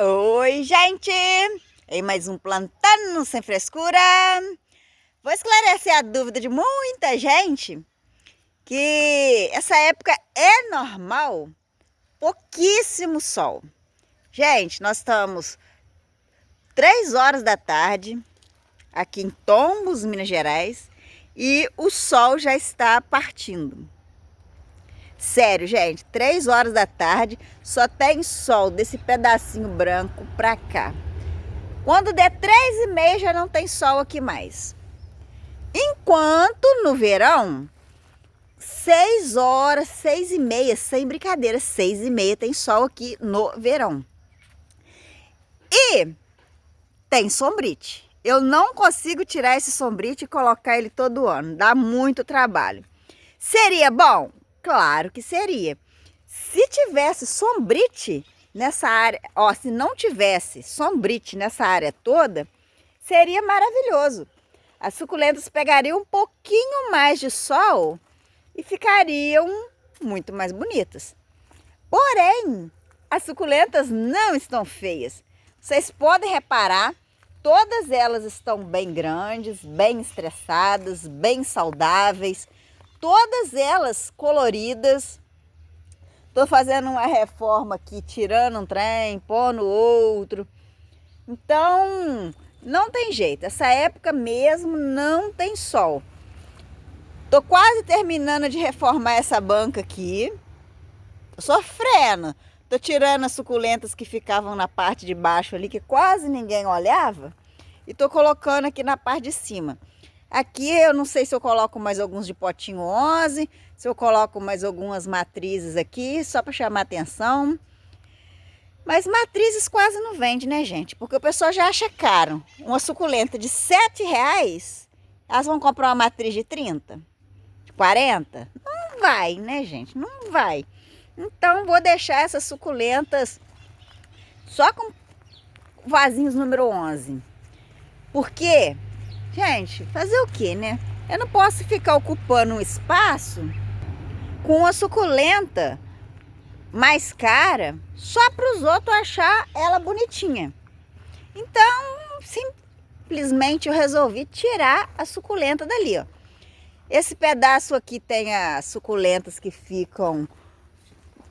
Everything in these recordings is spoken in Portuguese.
Oi, gente! Em mais um Plantando Sem Frescura. Vou esclarecer a dúvida de muita gente que essa época é normal, pouquíssimo sol. Gente, nós estamos 3 horas da tarde aqui em Tombos, Minas Gerais, e o sol já está partindo. Sério, gente, 3 horas da tarde só tem sol desse pedacinho branco pra cá. Quando der 3h30 já não tem sol aqui mais. Enquanto no verão, 6 horas, 6h30, sem brincadeira, 6h30 tem sol aqui no verão. E tem sombrite. Eu não consigo tirar esse sombrite e colocar ele todo ano. Dá muito trabalho. Seria bom? Claro que seria. Se tivesse sombrite nessa área, ó, se não tivesse sombrite nessa área toda, seria maravilhoso. As suculentas pegariam um pouquinho mais de sol e ficariam muito mais bonitas. Porém, as suculentas não estão feias. Vocês podem reparar, todas elas estão bem grandes, bem estressadas, bem saudáveis. Todas elas coloridas. Tô fazendo uma reforma aqui, tirando um trem, pondo outro. Então, não tem jeito. Essa época mesmo não tem sol. Tô quase terminando de reformar essa banca aqui. Tô sofrendo. Tô tirando as suculentas que ficavam na parte de baixo ali, que quase ninguém olhava. E tô colocando aqui na parte de cima. Aqui eu não sei se eu coloco mais alguns de potinho 11, se eu coloco mais algumas matrizes aqui, só para chamar atenção. Mas matrizes quase não vende, né, gente? Porque o pessoal já acha caro. Uma suculenta de R$7, elas vão comprar uma matriz de 30, de 40? Não vai, né, gente? Não vai. Então vou deixar essas suculentas só com vasinhos número 11. Por quê? Gente, fazer o que, né? Eu não posso ficar ocupando um espaço com uma suculenta mais cara só para os outros achar ela bonitinha. Então, simplesmente eu resolvi tirar a suculenta dali, ó. Esse pedaço aqui tem as suculentas que ficam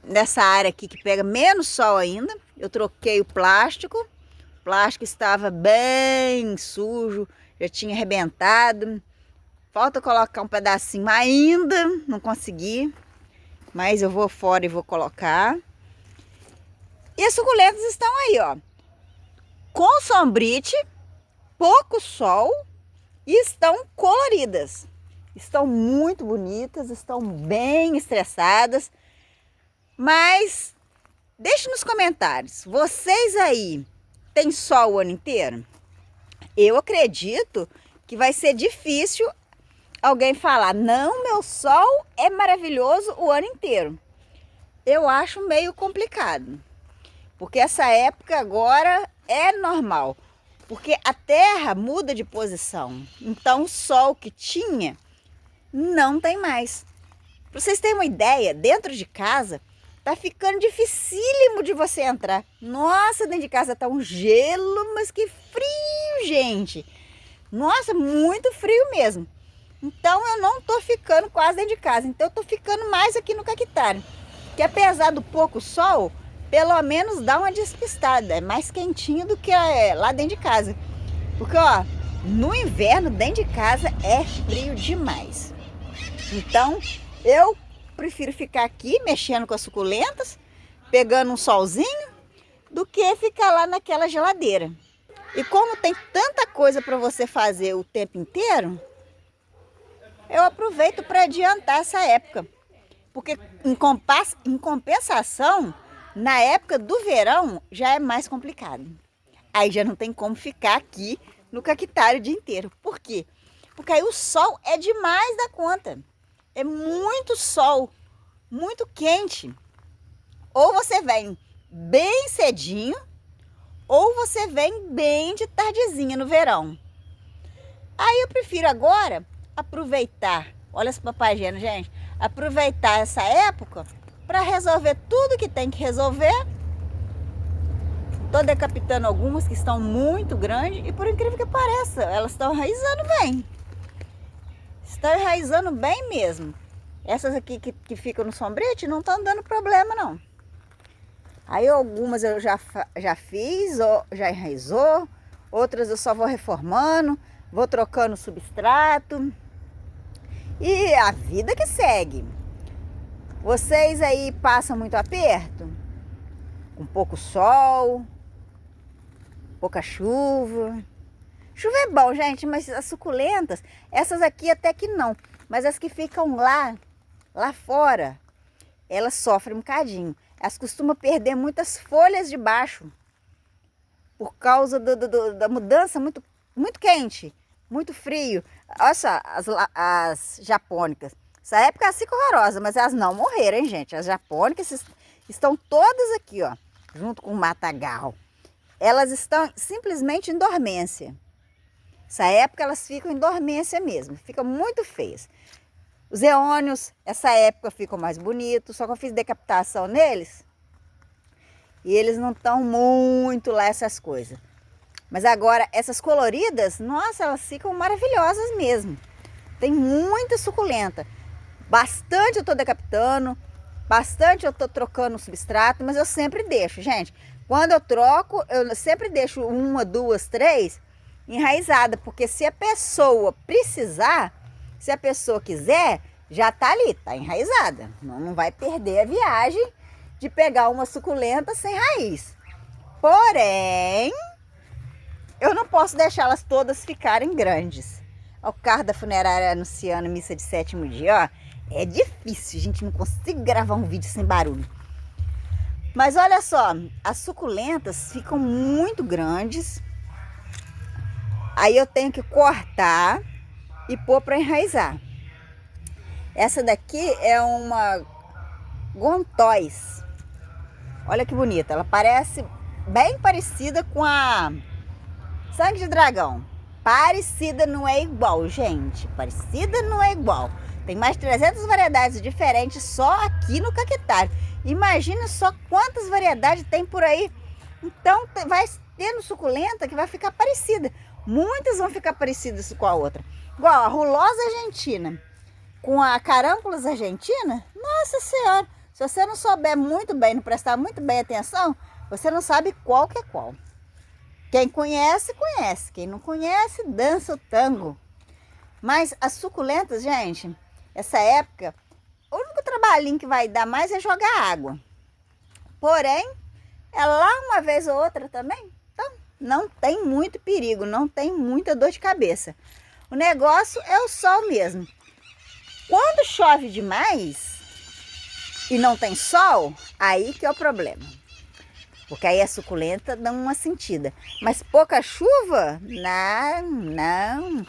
nessa área aqui que pega menos sol ainda. Eu troquei o plástico. O plástico estava bem sujo. Já tinha arrebentado. Falta colocar um pedacinho ainda. Não consegui. Mas eu vou fora e vou colocar. E as suculentas estão aí, ó. Com sombrite, pouco sol e estão coloridas. Estão muito bonitas, estão bem estressadas. Mas deixe nos comentários. Vocês aí têm sol o ano inteiro? Eu acredito que vai ser difícil alguém falar, não, meu sol é maravilhoso o ano inteiro. Eu acho meio complicado, porque essa época agora é normal, porque a Terra muda de posição, então o sol que tinha não tem mais. Para vocês terem uma ideia, dentro de casa tá ficando dificílimo de você entrar. Nossa, dentro de casa tá um gelo, mas que frio, gente. Nossa, muito frio mesmo. Então eu não tô ficando quase dentro de casa. Então eu tô ficando mais aqui no cactário. Que apesar do pouco sol, pelo menos dá uma despistada. É mais quentinho do que lá dentro de casa. Porque, ó, no inverno dentro de casa é frio demais. Então eu prefiro ficar aqui mexendo com as suculentas, pegando um solzinho, do que ficar lá naquela geladeira. E como tem tanta coisa para você fazer o tempo inteiro, eu aproveito para adiantar essa época. Porque em compensação, na época do verão já é mais complicado. Aí já não tem como ficar aqui no cactário o dia inteiro. Por quê? Porque aí o sol é demais da conta. É muito sol, muito quente. Ou você vem bem cedinho, ou você vem bem de tardezinha no verão. Aí eu prefiro agora aproveitar, olha as papagenas, gente, aproveitar essa época para resolver tudo que tem que resolver tô decapitando algumas que estão muito grandes e por incrível que pareça, elas estão enraizando bem. Estão enraizando bem mesmo. Essas aqui que ficam no sombrite não estão dando problema não. Aí algumas eu já fiz, já enraizou. Outras eu só vou reformando, vou trocando substrato. E a vida que segue. Vocês aí passam muito aperto? Com pouco sol, pouca chuva. Chuva é bom, gente, mas as suculentas, essas aqui até que não. Mas as que ficam lá fora, elas sofrem um bocadinho. Elas costumam perder muitas folhas de baixo. Por causa da mudança muito quente, muito frio. Olha só, as japônicas. Essa época elas ficam horrorosas, mas elas não morreram, hein, gente? As japônicas estão todas aqui, ó, junto com o matagal. Elas estão simplesmente em dormência. Essa época elas ficam em dormência mesmo, ficam muito feias. Os eônios, essa época ficam mais bonitos, só que eu fiz decapitação neles. E eles não estão muito lá essas coisas. Mas agora, essas coloridas, nossa, elas ficam maravilhosas mesmo. Tem muita suculenta. Bastante eu tô decapitando, bastante eu tô trocando o substrato, mas eu sempre deixo, gente. Quando eu troco, eu sempre deixo uma, duas, três enraizada. Porque se a pessoa precisar, se a pessoa quiser, já tá ali, tá enraizada. Não vai perder a viagem de pegar uma suculenta sem raiz. Porém, eu não posso deixá-las todas ficarem grandes. O carro da funerária anunciando missa de 7º dia, ó. É difícil, gente, não consigo gravar um vídeo sem barulho. Mas olha só, as suculentas ficam muito grandes. Aí eu tenho que cortar e pôr para enraizar. Essa daqui é uma Gontois. Olha que bonita, ela parece bem parecida com a Sangue de Dragão. Parecida não é igual, gente. Parecida não é igual. Tem mais de 300 variedades diferentes só aqui no Caquetário. Imagina só quantas variedades tem por aí. Então vai tendo suculenta que vai ficar parecida. Muitas vão ficar parecidas com a outra. Igual a rulosa argentina com a carâmbulas argentina. Nossa Senhora, se você não souber muito bem, não prestar muito bem atenção, você não sabe qual que é qual. Quem conhece, conhece. Quem não conhece, dança o tango. Mas as suculentas, gente, essa época, o único trabalhinho que vai dar mais é jogar água. Porém, é lá uma vez ou outra também. Então, não tem muito perigo, não tem muita dor de cabeça. O negócio é o sol mesmo. Quando chove demais e não tem sol, aí que é o problema. Porque aí a suculenta dá uma sentida. Mas pouca chuva? Não.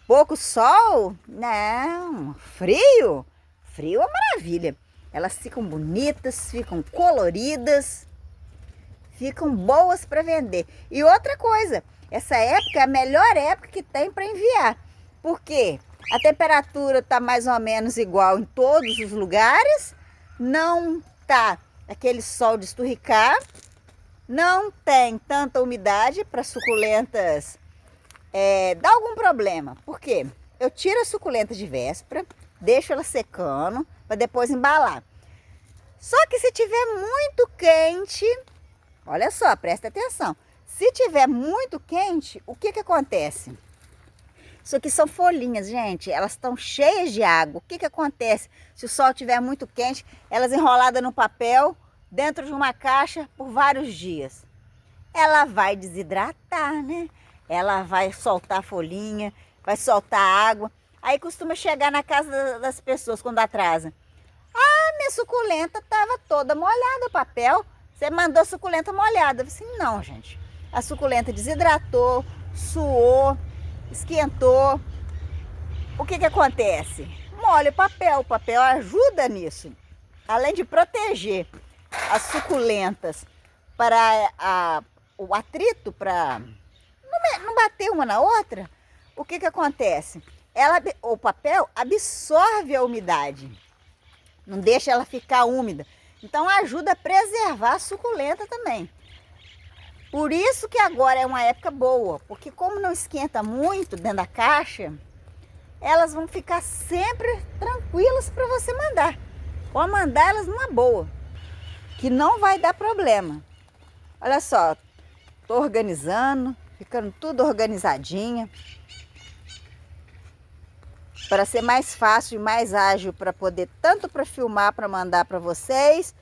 Pouco sol? Não. Frio? Frio é maravilha. Elas ficam bonitas, ficam coloridas, ficam boas para vender. E outra coisa, essa época é a melhor época que tem para enviar. Por quê? A temperatura está mais ou menos igual em todos os lugares, não tá aquele sol de esturricar, não tem tanta umidade para suculentas dar algum problema. Por quê? Eu tiro a suculenta de véspera, deixo ela secando para depois embalar. Só que se tiver muito quente, olha só, presta atenção. Se tiver muito quente, o que acontece? Isso aqui são folhinhas, gente. Elas estão cheias de água. O que acontece? Se o sol estiver muito quente, elas enroladas no papel, dentro de uma caixa, por vários dias. Ela vai desidratar, né? Ela vai soltar folhinha, vai soltar água. Aí costuma chegar na casa das pessoas quando atrasa. Ah, minha suculenta estava toda molhada, o papel. Você mandou suculenta molhada. Eu disse, não, gente. A suculenta desidratou, suou, esquentou. O que acontece? Molha o papel ajuda nisso. Além de proteger as suculentas para o atrito, para não bater uma na outra, o que acontece? O papel absorve a umidade, não deixa ela ficar úmida. Então ajuda a preservar a suculenta também. Por isso que agora é uma época boa, porque como não esquenta muito dentro da caixa, elas vão ficar sempre tranquilas para você mandar. Pode mandar elas numa boa, que não vai dar problema. Olha só, tô organizando, ficando tudo organizadinha, para ser mais fácil e mais ágil para poder, tanto para filmar, para mandar para vocês,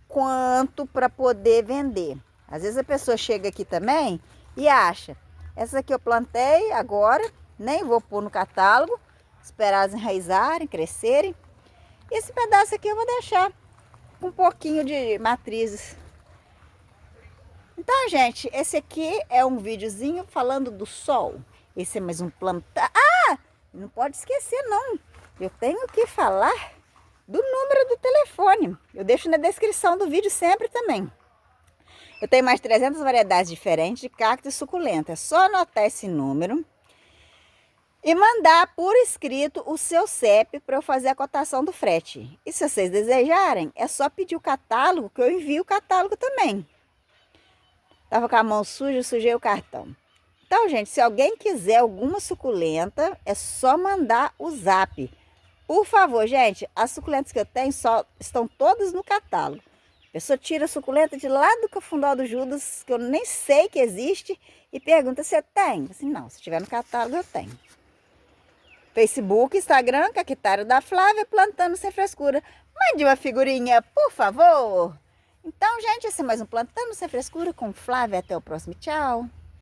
quanto para poder vender. Às vezes a pessoa chega aqui também e acha, essa aqui eu plantei agora, nem vou pôr no catálogo, esperar elas enraizarem, crescerem. Esse pedaço aqui eu vou deixar com um pouquinho de matrizes. Então, gente, esse aqui é um videozinho falando do sol. Esse é mais um plantar. Ah, não pode esquecer não, eu tenho que falar do número do telefone. Eu deixo na descrição do vídeo sempre também. Eu tenho mais de 300 variedades diferentes de cacto e suculenta. É só anotar esse número e mandar por escrito o seu CEP para eu fazer a cotação do frete. E se vocês desejarem, é só pedir o catálogo, que eu envio o catálogo também. Tava com a mão suja, sujei o cartão. Então, gente, se alguém quiser alguma suculenta, é só mandar o zap. Por favor, gente, as suculentas que eu tenho estão todas no catálogo. A pessoa tira a suculenta de lá do Cafundó do Judas, que eu nem sei que existe, e pergunta se eu tenho. Assim, não, se tiver no catálogo eu tenho. Facebook, Instagram, Cactário da Flávia, Plantando Sem Frescura. Mande uma figurinha, por favor. Então, gente, esse é mais um Plantando Sem Frescura com Flávia. Até o próximo. Tchau.